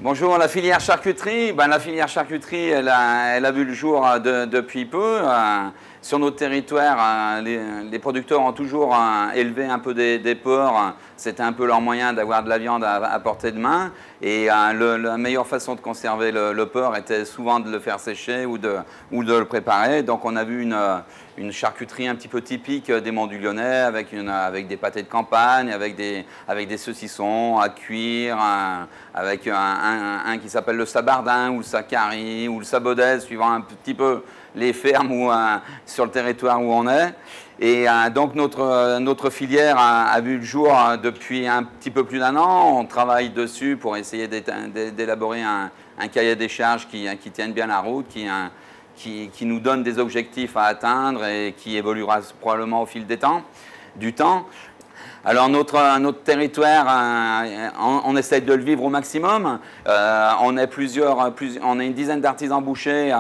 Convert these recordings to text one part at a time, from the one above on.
Bonjour, la filière charcuterie. La filière charcuterie, elle a vu le jour depuis peu. Sur notre territoire, les producteurs ont toujours élevé un peu des porcs. C'était un peu leur moyen d'avoir de la viande à portée de main. Et la meilleure façon de conserver le porc était souvent de le faire sécher ou de le préparer. Donc on a vu une charcuterie un petit peu typique des Monts du Lyonnais avec des pâtés de campagne, avec des saucissons à cuire, avec un qui s'appelle le sabardin ou le sacari ou le sabodès, suivant un petit peu les fermes ou sur le territoire où on est. Et donc notre filière a vu le jour depuis un petit peu plus d'1 an. On travaille dessus pour essayer d'élaborer un cahier des charges qui tienne bien la route, qui nous donne des objectifs à atteindre et qui évoluera probablement au fil du temps. Alors notre territoire, on essaie de le vivre au maximum. On est une dizaine d'artisans bouchers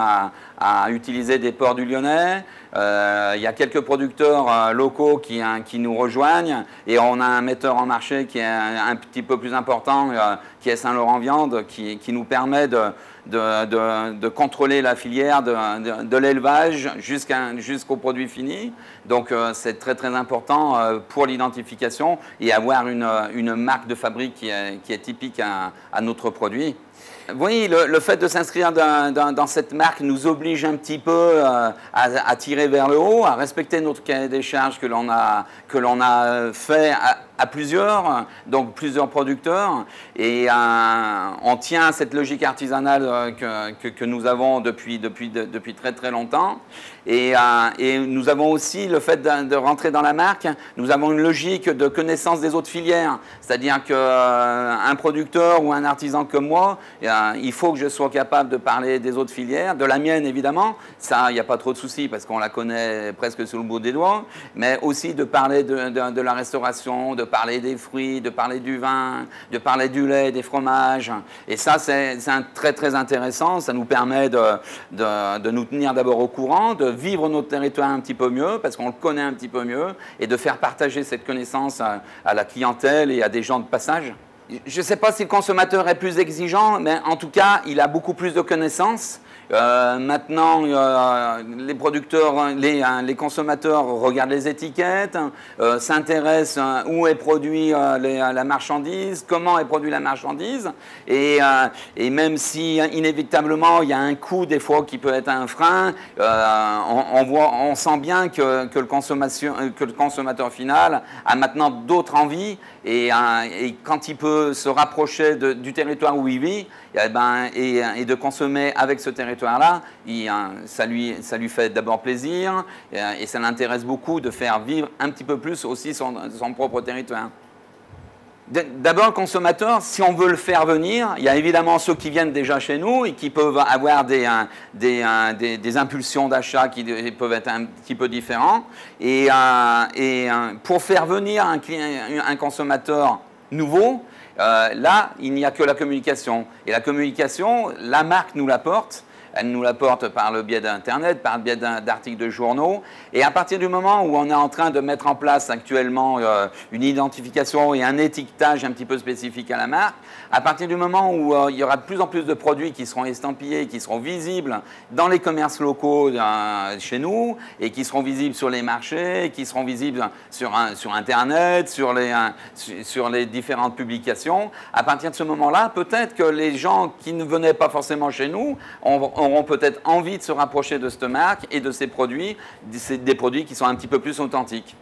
à utiliser des porcs du Lyonnais. Il y a quelques producteurs locaux qui nous rejoignent et on a un metteur en marché qui est un petit peu plus important, qui est Saint-Laurent Viande, qui nous permet de contrôler la filière de l'élevage jusqu'au produit fini. Donc c'est très très important pour l'identification et avoir une marque de fabrique qui est typique à notre produit. Oui, le fait de s'inscrire dans cette marque nous oblige un petit peu à tirer vers le haut, à respecter notre cahier des charges que l'on a fait à plusieurs, donc plusieurs producteurs, et on tient à cette logique artisanale que nous avons depuis très très longtemps. Et nous avons aussi le fait de rentrer dans la marque, nous avons une logique de connaissance des autres filières, c'est-à-dire qu'un producteur ou un artisan comme moi, il faut que je sois capable de parler des autres filières, de la mienne évidemment, ça il n'y a pas trop de soucis parce qu'on la connaît presque sous le bout des doigts, mais aussi de parler de la restauration, de parler des fruits, de parler du vin, de parler du lait, des fromages, et ça c'est très très intéressant, ça nous permet de nous tenir d'abord au courant, de vivre notre territoire un petit peu mieux parce qu'on le connaît un petit peu mieux et de faire partager cette connaissance à la clientèle et à des gens de passage. Je ne sais pas si le consommateur est plus exigeant, mais en tout cas, il a beaucoup plus de connaissances. Maintenant, les producteurs, les consommateurs regardent les étiquettes, s'intéressent où est produit la marchandise, comment est produite la marchandise, et même si inévitablement il y a un coût des fois qui peut être un frein, on sent bien que le consommateur final a maintenant d'autres envies et quand il peut se rapprocher du territoire où il vit et de consommer avec ce territoire-là, ça lui fait d'abord plaisir et ça l'intéresse beaucoup de faire vivre un petit peu plus aussi son propre territoire. D'abord, le consommateur, si on veut le faire venir, il y a évidemment ceux qui viennent déjà chez nous et qui peuvent avoir des impulsions d'achat qui peuvent être un petit peu différents. Et pour faire venir un consommateur nouveau, là, il n'y a que la communication. Et la communication, la marque nous l'apporte. Elle nous l'apporte par le biais d'Internet, par le biais d'articles de journaux. Et à partir du moment où on est en train de mettre en place actuellement une identification et un étiquetage un petit peu spécifique à la marque, à partir du moment où il y aura de plus en plus de produits qui seront estampillés, qui seront visibles dans les commerces locaux chez nous, et qui seront visibles sur les marchés, qui seront visibles sur Internet, sur les différentes publications, à partir de ce moment-là, peut-être que les gens qui ne venaient pas forcément chez nous auront peut-être envie de se rapprocher de cette marque et de ces produits, des produits qui sont un petit peu plus authentiques.